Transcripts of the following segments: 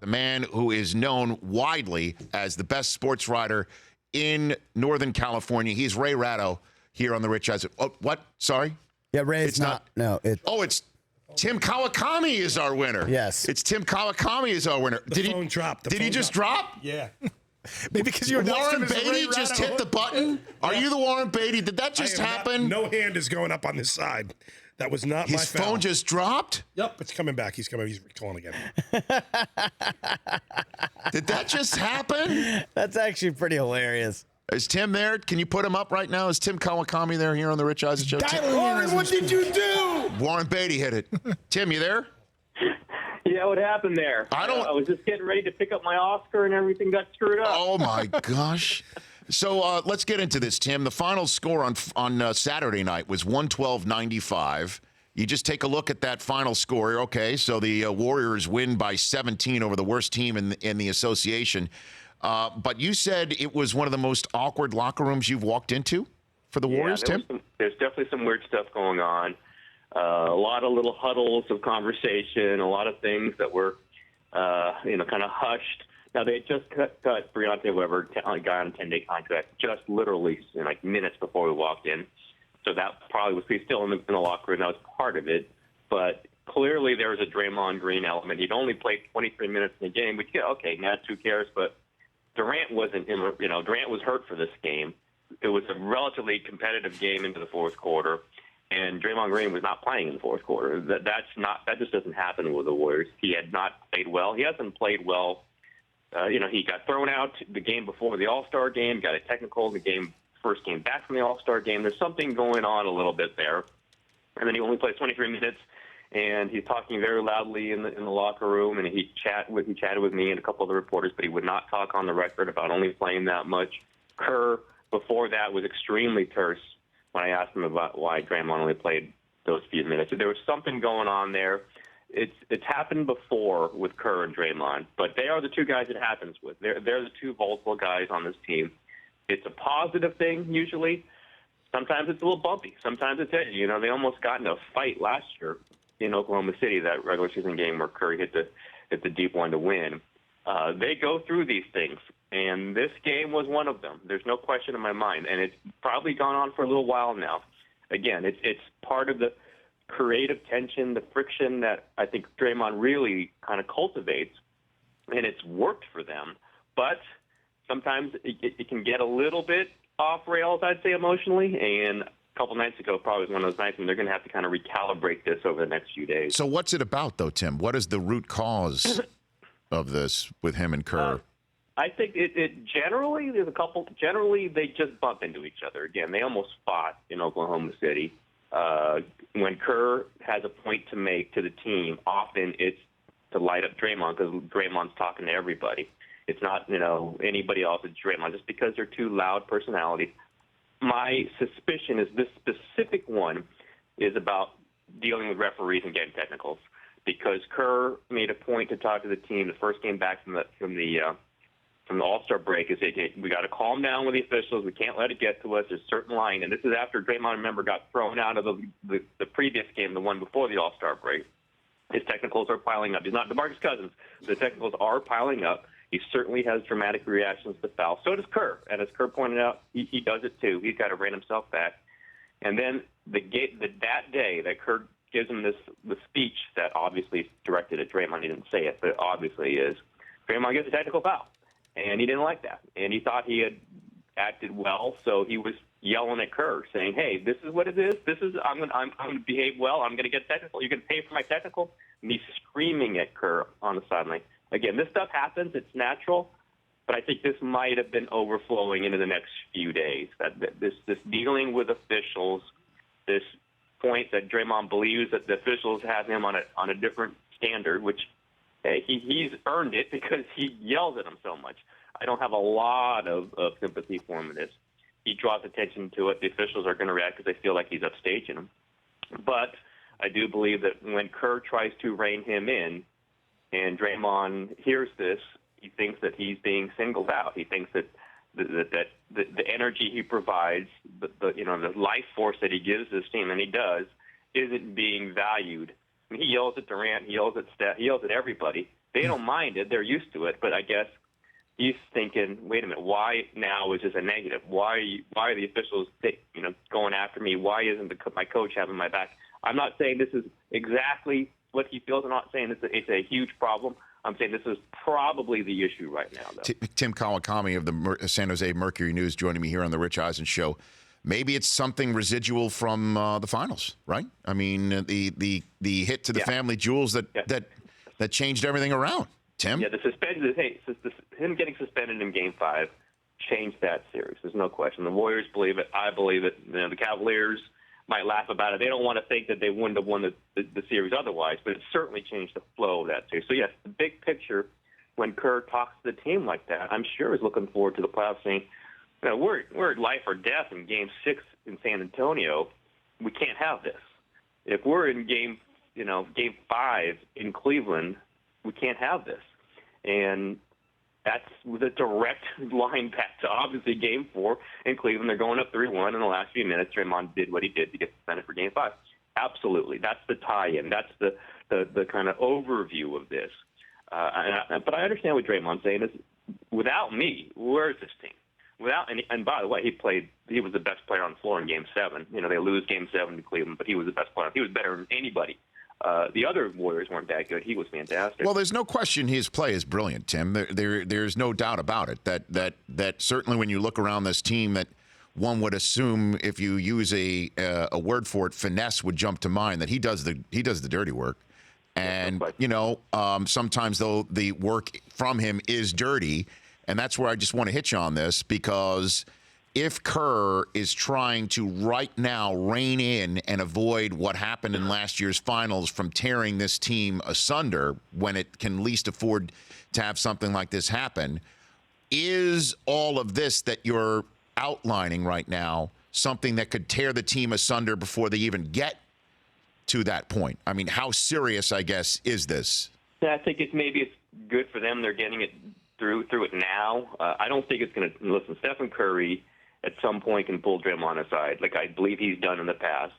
the man who is known widely as the best sports writer in Northern California. He's Ray Ratto here on the Rich Eisen. Oh, what? Sorry? Yeah, Ray, it's not. No, it's Tim Kawakami is our winner. Yes. It's Tim Kawakami is our winner. The phone dropped. Did he just drop? Yeah. Maybe because you were Warren Beatty just hit the button? Are you the Warren Beatty? Did that just happen? No hand is going up on this side. That was not my His foul. phone just dropped? Yep, it's coming back. He's coming. He's calling again. Did that just happen? That's actually pretty hilarious. Is Tim there? Can you put him up right now? Is Tim Kawakami there here on the Rich Eisen Show? Warren, what did you do? Warren Beatty hit it. Tim, you there? Yeah, what happened there? I was just getting ready to pick up my Oscar and everything got screwed up. Oh, my gosh. So let's get into this, Tim. The final score on Saturday night was 112-95. You just take a look at that final score. Okay, so the Warriors win by 17 over the worst team in the association. But you said it was one of the most awkward locker rooms you've walked into for the Warriors, Tim? There's definitely some weird stuff going on. A lot of little huddles of conversation, a lot of things that were, kind of hushed. Now, they had just cut Briante Weber, guy on a 10-day contract, just literally like minutes before we walked in. So that probably was still in the locker room. That was part of it. But clearly there was a Draymond Green element. He'd only played 23 minutes in the game, which, okay, Nats, who cares? But Durant wasn't Durant was hurt for this game. It was a relatively competitive game into the fourth quarter. And Draymond Green was not playing in the fourth quarter. That just doesn't happen with the Warriors. He had not played well. He hasn't played well. He got thrown out the game before the All-Star game, got a technical in the first game back from the All-Star game. There's something going on a little bit there. And then he only plays 23 minutes, and he's talking very loudly in the locker room, and he chatted with me and a couple of the reporters, but he would not talk on the record about only playing that much. Kerr, before that, was extremely terse when I asked him about why Draymond only played those few minutes. So there was something going on there. It's happened before with Kerr and Draymond, but they are the two guys it happens with. They're the two volatile guys on this team. It's a positive thing usually. Sometimes it's a little bumpy. Sometimes it's edgy. They almost got in a fight last year in Oklahoma City, that regular season game where Curry hit the deep one to win. They go through these things, and this game was one of them. There's no question in my mind, and it's probably gone on for a little while now. Again, it's part of the creative tension, the friction that I think Draymond really kind of cultivates, and it's worked for them. But sometimes it can get a little bit off rails, I'd say, emotionally, and a couple nights ago probably was one of those nights when they're going to have to kind of recalibrate this over the next few days. So what's it about, though, Tim? What is the root cause of this with him and Kerr? I think it generally, there's a couple, generally they just bump into each other. Again, they almost fought in Oklahoma City. When Kerr has a point to make to the team, often it's to light up Draymond because Draymond's talking to everybody. It's not, anybody else. It's Draymond just because they're two loud personalities. My suspicion is this specific one is about dealing with referees and getting technicals because Kerr made a point to talk to the team the first game back from the All-Star break is we got to calm down with the officials. We can't let it get to us. There's a certain line. And this is after Draymond, remember, got thrown out of the previous game, the one before the All-Star break. His technicals are piling up. He's not DeMarcus Cousins. The technicals are piling up. He certainly has dramatic reactions to foul. So does Kerr. And as Kerr pointed out, he does it too. He's got to rein himself back. And then that day that Kerr gives him the speech that obviously is directed at Draymond. He didn't say it, but it obviously is. Draymond gets a technical foul. And he didn't like that. And he thought he had acted well, so he was yelling at Kerr, saying, hey, this is what it is. I'm going to behave well. I'm going to get technical. You're going to pay for my technical? And he's screaming at Kerr on the sideline. Again, this stuff happens. It's natural. But I think this might have been overflowing into the next few days. This dealing with officials, this point that Draymond believes that the officials have him on a different standard, which he's earned it because he yells at them so much. I don't have a lot of sympathy for him in this. He draws attention to it. The officials are going to react because they feel like he's upstaging them. But I do believe that when Kerr tries to rein him in and Draymond hears this, he thinks that he's being singled out. He thinks that the energy he provides, the life force that he gives this team, and he does, isn't being valued. He yells at Durant, he yells at Steph, he yells at everybody, They don't mind it. They're used to it. But I guess he's thinking, wait a minute, why now is this a negative? Why are the officials going after me? Why isn't my coach having my back? I'm not saying this is exactly what he feels. I'm not saying it's a huge problem. I'm saying this is probably the issue right now, though. Tim Kawakami of the San Jose Mercury News joining me here on the Rich Eisen Show. Maybe it's something residual from the finals, right? I mean, the hit to the family jewels that changed everything around. Tim? Yeah, the suspension. Hey, him getting suspended in Game 5 changed that series. There's no question. The Warriors believe it. I believe it. The Cavaliers might laugh about it. They don't want to think that they wouldn't have won the series otherwise, but it certainly changed the flow of that series. So, yes, the big picture, when Kerr talks to the team like that, I'm sure he's looking forward to the playoffs saying, we're life or death in Game 6 in San Antonio. We can't have this. If we're in Game 5 in Cleveland, we can't have this. And that's the direct line back to obviously Game 4 in Cleveland. They're going up 3-1 in the last few minutes. Draymond did what he did to get suspended for Game 5. Absolutely. That's the tie-in. That's the kind of overview of this. But I understand what Draymond's saying is, without me, where's this team? And by the way, he was the best player on the floor in Game 7. They lose Game 7 to Cleveland, but he was the best player. He was better than anybody. The other Warriors weren't that good. He was fantastic. Well, there's no question his play is brilliant, Tim. There's no doubt about it. That certainly when you look around this team, that one would assume, if you use a word for it, finesse would jump to mind, that he does the dirty work. And sometimes though the work from him is dirty, and that's where I just want to hit you on this, because if Kerr is trying to right now rein in and avoid what happened in last year's finals from tearing this team asunder when it can least afford to have something like this happen, is all of this that you're outlining right now something that could tear the team asunder before they even get to that point? I mean, how serious, I guess, is this? Yeah, I think it's good for them. They're getting it through it now. I don't think it's going to listen. Stephen Curry at some point can pull Draymond aside, like I believe he's done in the past,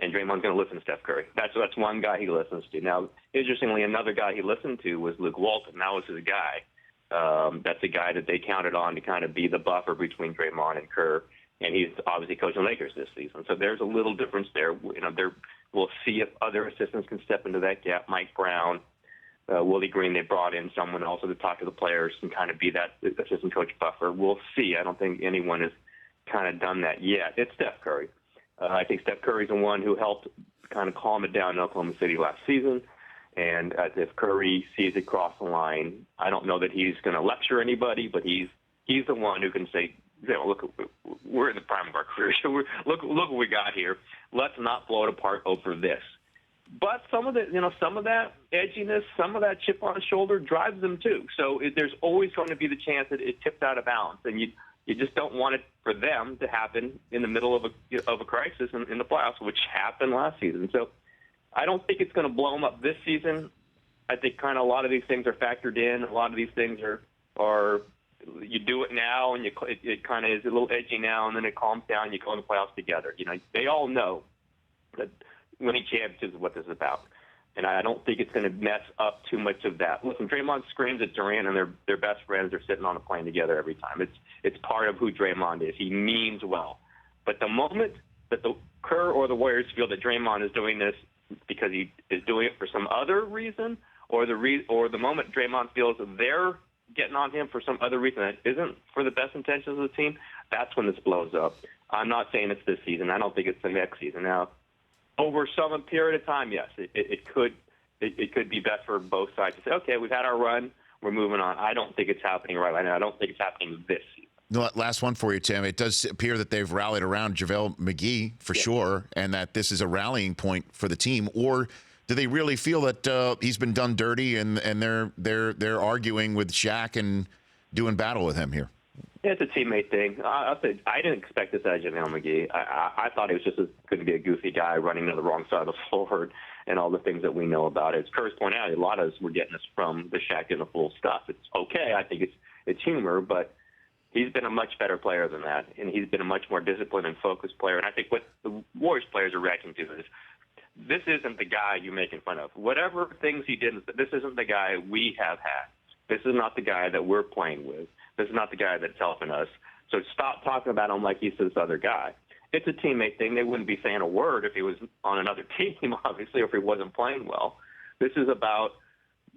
and Draymond's going to listen to Steph Curry. That's one guy he listens to. Now, interestingly, another guy he listened to was Luke Walton. That was his guy. That's a guy that they counted on to kind of be the buffer between Draymond and Kerr, and he's obviously coaching the Lakers this season. So there's a little difference there. We'll see if other assistants can step into that gap. Mike Brown, Willie Green, they brought in someone also to talk to the players and kind of be that assistant coach buffer. We'll see. I don't think anyone has kind of done that yet. It's Steph Curry. I think Steph Curry's the one who helped kind of calm it down in Oklahoma City last season. And if Curry sees it cross the line, I don't know that he's going to lecture anybody, but he's the one who can say, look, we're in the prime of our career. So look what we got here. Let's not blow it apart over this. But some of that edginess, some of that chip on his shoulder drives them too. So there's always going to be the chance that it tipped out of balance, and you just don't want it for them to happen in the middle of a crisis in the playoffs, which happened last season. So I don't think it's going to blow them up this season. I think kind of a lot of these things are factored in. A lot of these things are you do it now, and it kind of is a little edgy now, and then it calms down. You go in the playoffs together. They all know that winning championships is what this is about. And I don't think it's going to mess up too much of that. Listen, Draymond screams at Durant, and they're best friends. They're sitting on a plane together every time. It's part of who Draymond is. He means well. But the moment that the Kerr or the Warriors feel that Draymond is doing this because he is doing it for some other reason, or the moment Draymond feels that they're getting on him for some other reason that isn't for the best intentions of the team, that's when this blows up. I'm not saying it's this season. I don't think it's the next season. Now, over some period of time, yes, it could be best for both sides to say, okay, we've had our run, we're moving on. I don't think it's happening right now. I don't think it's happening this season. No, last one for you, Tim. It does appear that they've rallied around JaVale McGee for sure, and that this is a rallying point for the team. Or do they really feel that he's been done dirty and they're arguing with Shaq and doing battle with him here? Yeah, it's a teammate thing. I'll say I didn't expect this out of JaVale McGee. I thought he was just going to be a goofy guy running to the wrong side of the floor and all the things that we know about it. As Kurt's pointed out, a lot of us were getting this from the Shaq in the full stuff. It's okay. I think it's humor, but he's been a much better player than that, and he's been a much more disciplined and focused player. And I think what the Warriors players are reacting to is this isn't the guy you're making fun of. Whatever things he did, this isn't the guy we have had. This is not the guy that we're playing with. This is not the guy that's helping us. So stop talking about him like he's this other guy. It's a teammate thing. They wouldn't be saying a word if he was on another team, obviously, or if he wasn't playing well. This is about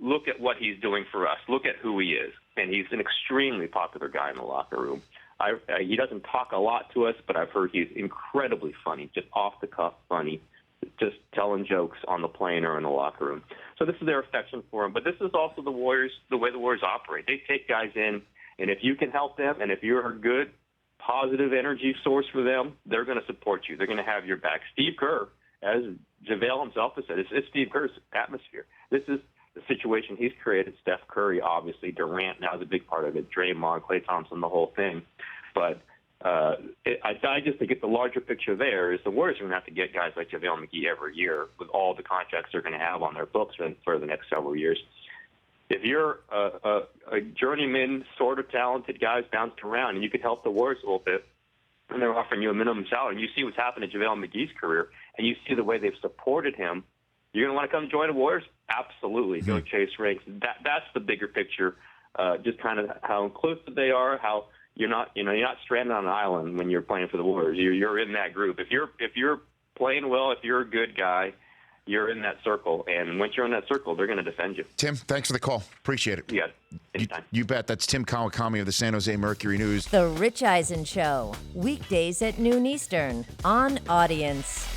look at what he's doing for us. Look at who he is. And he's an extremely popular guy in the locker room. He doesn't talk a lot to us, but I've heard he's incredibly funny, just off-the-cuff funny, just telling jokes on the plane or in the locker room. So this is their affection for him. But this is also the Warriors, the way the Warriors operate. They take guys in, and if you can help them, and if you're a good, positive energy source for them, they're going to support you. They're going to have your back. Steve Kerr, as JaVale himself has said, it's Steve Kerr's atmosphere. This is the situation he's created. Steph Curry, obviously, Durant now is a big part of it, Draymond, Klay Thompson, the whole thing. But I just think it's the larger picture there is the Warriors are going to have to get guys like JaVale McGee every year with all the contracts they're going to have on their books for the next several years. If you're a journeyman, sort of talented guy who's bounced around and you could help the Warriors a little bit, and they're offering you a minimum salary, and you see what's happened to JaVale McGee's career, and you see the way they've supported him, you're going to want to come join the Warriors? Absolutely. Go chase rings. That's the bigger picture, just kind of how inclusive they are, how you're not stranded on an island when you're playing for the Warriors. You're in that group. If you're playing well, if you're a good guy, you're in that circle. And once you're in that circle, they're going to defend you. Tim, thanks for the call. Appreciate it. Yeah, anytime. You bet. That's Tim Kawakami of the San Jose Mercury News. The Rich Eisen Show, weekdays at noon Eastern on Audience.